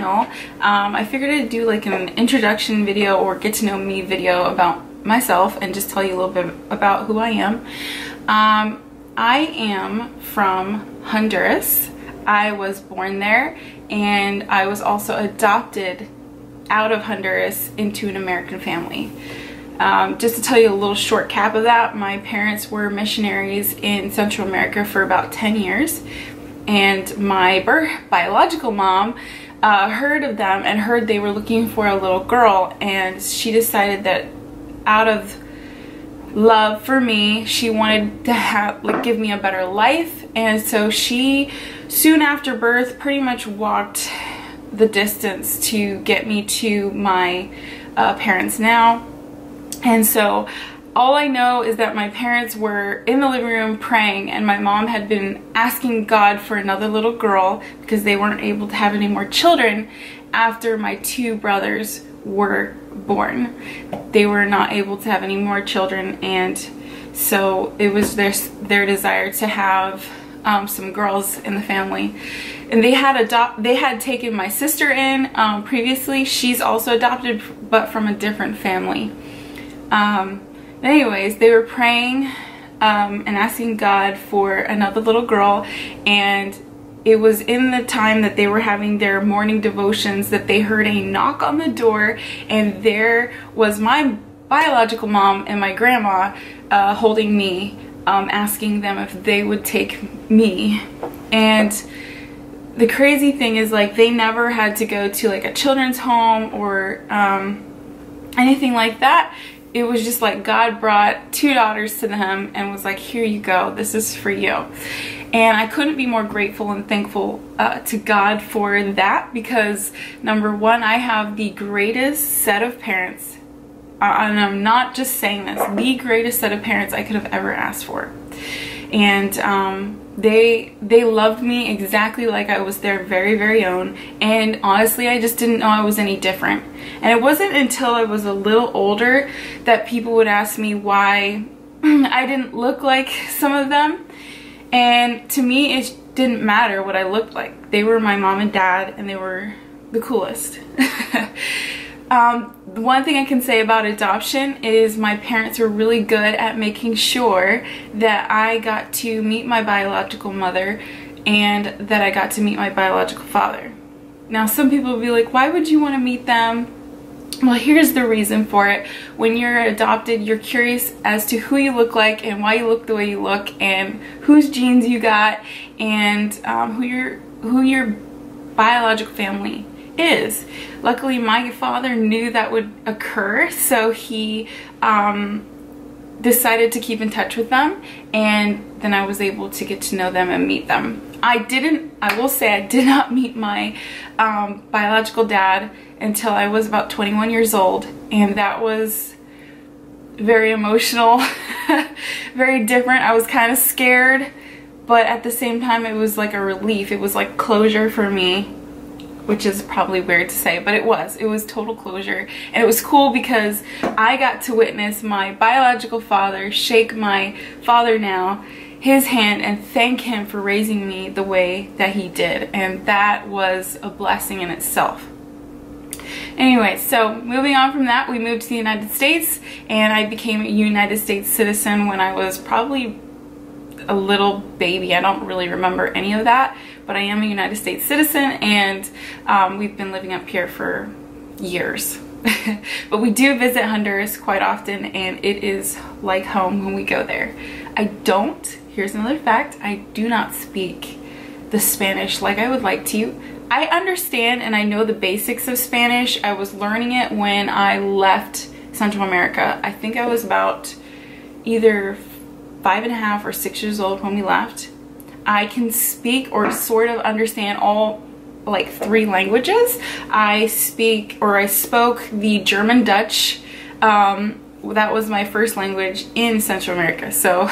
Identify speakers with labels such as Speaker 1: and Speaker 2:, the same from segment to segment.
Speaker 1: channel, I figured I'd do like an introduction video or get to know me video about myself and just tell you a little bit about who I am. I am from Honduras. I was born there, and I was also adopted out of Honduras into an American family. Just to tell you a little short cap of that, my parents were missionaries in Central America for about 10 years, and my biological mom heard of them and heard they were looking for a little girl, and she decided that out of love for me, she wanted to give me a better life. And so she, soon after birth, pretty much walked the distance to get me to my parents now. And so all I know is that my parents were in the living room praying, and my mom had been asking God for another little girl because they weren't able to have any more children after my two brothers were born. They were not able to have any more children, and so it was their desire to have some girls in the family. And they had taken my sister in previously. She's also adopted, but from a different family. Anyways, they were praying and asking God for another little girl, and it was in the time that they were having their morning devotions that they heard a knock on the door, and there was my biological mom and my grandma holding me, asking them if they would take me. And the crazy thing is, like, they never had to go to like a children's home or anything like that. It was just like God brought two daughters to them and was like, here you go, this is for you. And I couldn't be more grateful and thankful to God for that, because number one, I have the greatest set of parents, and I'm not just saying this, the greatest set of parents I could have ever asked for. And they loved me exactly like I was their very, very own. And honestly, I just didn't know I was any different. And it wasn't until I was a little older that people would ask me why I didn't look like some of them. And to me, it didn't matter what I looked like. They were my mom and dad, and they were the coolest. One thing I can say about adoption is my parents were really good at making sure that I got to meet my biological mother and that I got to meet my biological father. Now, some people will be like, why would you want to meet them? Well, here's the reason for it. When you're adopted, you're curious as to who you look like and why you look the way you look, and whose genes you got, and who your biological family is. Luckily, my father knew that would occur, so he decided to keep in touch with them, and then I was able to get to know them and meet them. I will say I did not meet my biological dad until I was about 21 years old, and that was very emotional, very different. I was kind of scared, but at the same time it was like a relief. It was like closure for me, which is probably weird to say, but it was total closure. And it was cool because I got to witness my biological father shake my father now, his hand, and thank him for raising me the way that he did. And that was a blessing in itself. Anyway, so moving on from that, we moved to the United States, and I became a United States citizen when I was probably a little baby. I don't really remember any of that, but I am a United States citizen, and we've been living up here for years. But we do visit Honduras quite often, and it is like home when we go there. Here's another fact, I do not speak the Spanish like I would like to. I understand and I know the basics of Spanish. I was learning it when I left Central America. I think I was about either 5.5 or 6 years old when we left. I can speak or sort of understand all like 3 languages. I spoke the German Dutch. That was my first language in Central America. So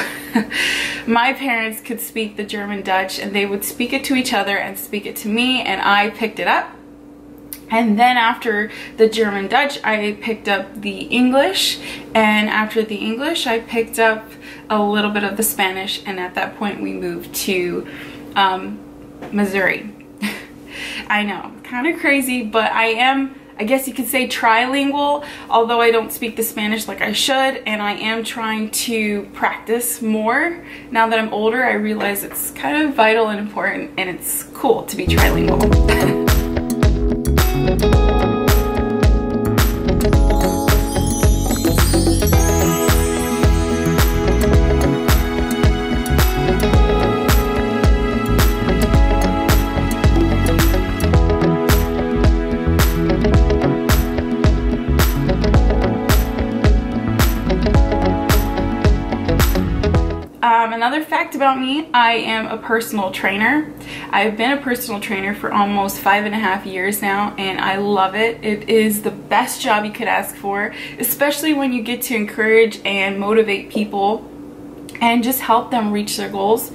Speaker 1: my parents could speak the German Dutch, and they would speak it to each other and speak it to me, and I picked it up. And then after the German Dutch, I picked up the English, and after the English, I picked up a little bit of the Spanish, and at that point we moved to Missouri. I know, kind of crazy, but I am, I guess you could say, trilingual, although I don't speak the Spanish like I should, and I am trying to practice more. Now that I'm older, I realize it's kind of vital and important, and it's cool to be trilingual. Another fact about me, I am a personal trainer. I've been a personal trainer for almost 5.5 years now, and I love it. It is the best job you could ask for, especially when you get to encourage and motivate people and just help them reach their goals.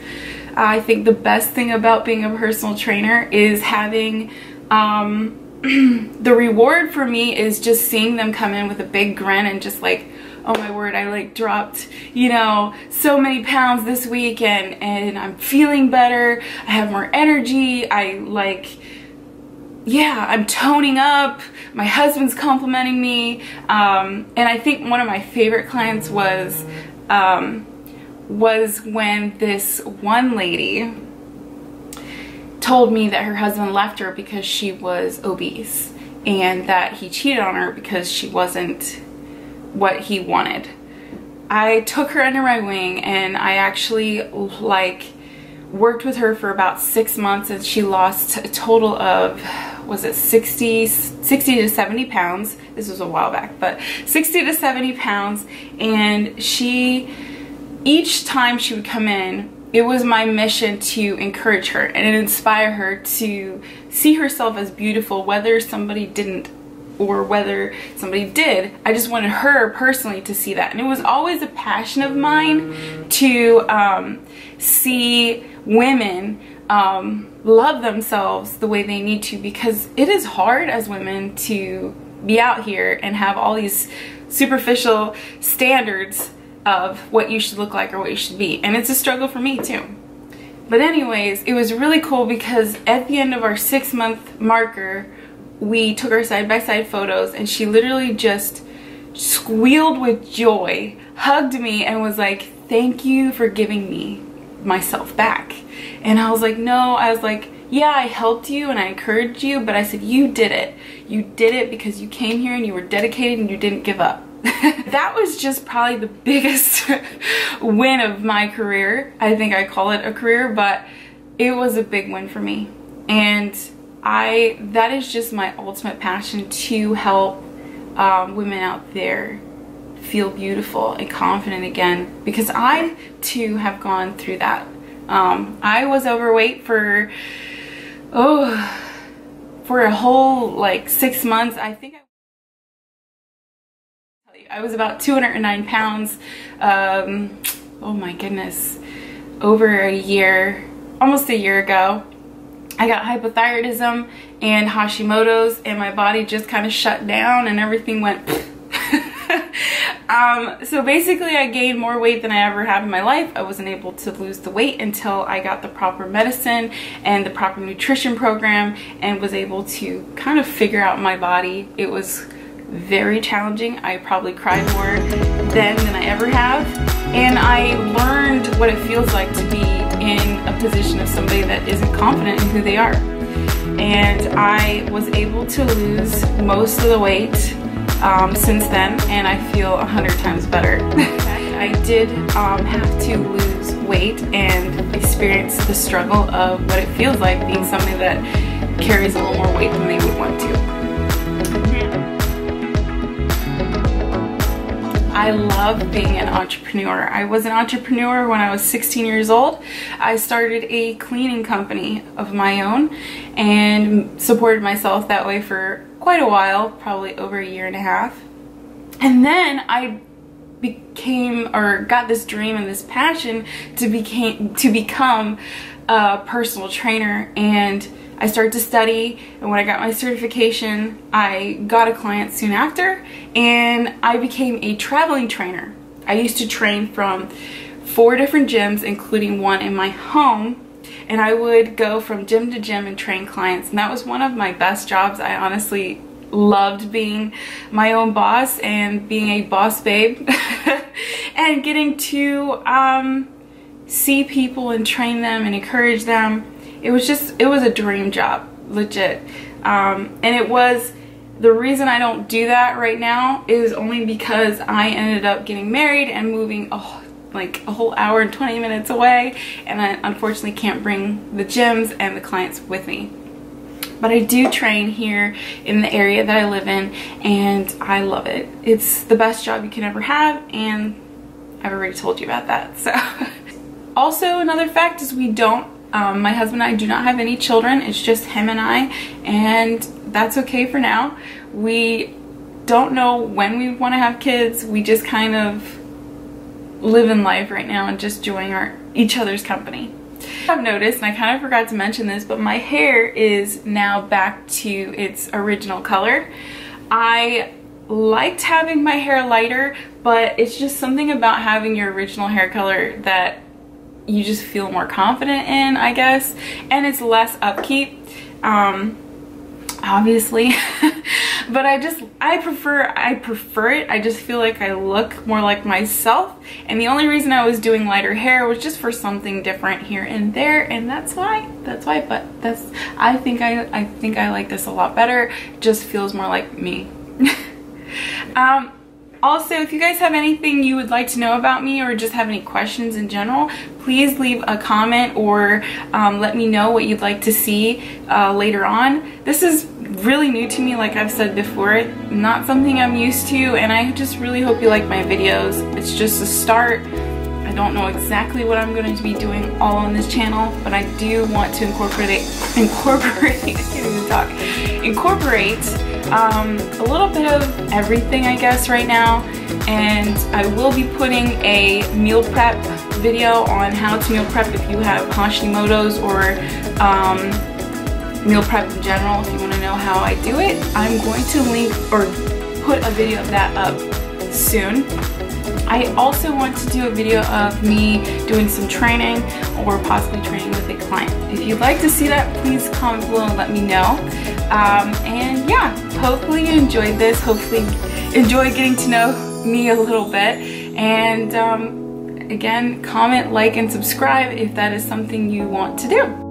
Speaker 1: I think the best thing about being a personal trainer is having the reward for me is just seeing them come in with a big grin and just like, oh my word, I like dropped, you know, so many pounds this week, and I'm feeling better, I have more energy, I like, yeah, I'm toning up, my husband's complimenting me, and I think one of my favorite clients was when this one lady told me that her husband left her because she was obese, and that he cheated on her because she wasn't what he wanted. I took her under my wing, and I actually like worked with her for about 6 months, and she lost a total of, was it 60 to 70 pounds. This was a while back, but 60 to 70 pounds. And each time she would come in, it was my mission to encourage her and inspire her to see herself as beautiful, whether somebody didn't or whether somebody did. I just wanted her personally to see that. And it was always a passion of mine to see women love themselves the way they need to, because it is hard as women to be out here and have all these superficial standards of what you should look like or what you should be. And it's a struggle for me too. But anyways, it was really cool because at the end of our 6-month marker, we took our side-by-side photos, and she literally just squealed with joy, hugged me, and was like, thank you for giving me myself back. And I was like, no, I was like, yeah, I helped you and I encouraged you, but I said, you did it. You did it because you came here and you were dedicated and you didn't give up. That was just probably the biggest win of my career. I think I call it a career, but it was a big win for me. And that is just my ultimate passion, to help women out there feel beautiful and confident again, because I too have gone through that. I was overweight for a whole like 6 months. I think I was about 209 pounds, oh my goodness, over a year, almost a year ago. I got hypothyroidism and Hashimoto's, and my body just kind of shut down and everything went so basically I gained more weight than I ever have in my life. I wasn't able to lose the weight until I got the proper medicine and the proper nutrition program, and was able to kind of figure out my body. It was very challenging. I probably cried more then than I ever have, and I learned what it feels like to be in a position of somebody that isn't confident in who they are. And I was able to lose most of the weight since then, and I feel 100 times better. I did have to lose weight and experience the struggle of what it feels like being somebody that carries a little more weight than they would want to. I love being an entrepreneur. I was an entrepreneur when I was 16 years old. I started a cleaning company of my own and supported myself that way for quite a while, probably over a year and a half. And then I got this dream and this passion to become a personal trainer, and I started to study, and when I got my certification, I got a client soon after, and I became a traveling trainer. I used to train from 4 different gyms, including one in my home, and I would go from gym to gym and train clients, and that was one of my best jobs. I honestly loved being my own boss and being a boss babe and getting to see people and train them and encourage them. It was a dream job, legit. And it was, the reason I don't do that right now is only because I ended up getting married and moving like a whole hour and 20 minutes away, and I unfortunately can't bring the gyms and the clients with me. But I do train here in the area that I live in, and I love it. It's the best job you can ever have, and I've already told you about that. So also, another fact is we don't, my husband and I do not have any children. It's just him and I, and that's okay for now. We don't know when we want to have kids. We just kind of live in life right now and just enjoying each other's company. I've noticed, and I kind of forgot to mention this, but my hair is now back to its original color. I liked having my hair lighter, but it's just something about having your original hair color that you just feel more confident in, I guess, and it's less upkeep, obviously. But I prefer it. I just feel like I look more like myself, and the only reason I was doing lighter hair was just for something different here and there, and that's why. But I think I like this a lot better. It just feels more like me. Also, if you guys have anything you would like to know about me, or just have any questions in general, please leave a comment, or let me know what you'd like to see later on. This is really new to me, like I've said before, not something I'm used to, and I just really hope you like my videos. It's just a start. I don't know exactly what I'm going to be doing all on this channel, but I do want to incorporate I can't even talk, incorporate a little bit of everything, I guess, right now. And I will be putting a meal prep video on how to meal prep if you have Hashimoto's, or meal prep in general. If you want to know how I do it, I'm going to link or put a video of that up soon. I also want to do a video of me doing some training, or possibly training with a client. If you'd like to see that, please comment below and let me know. And yeah, hopefully you enjoyed this. Hopefully enjoy getting to know me a little bit. And again, comment, like, and subscribe if that is something you want to do.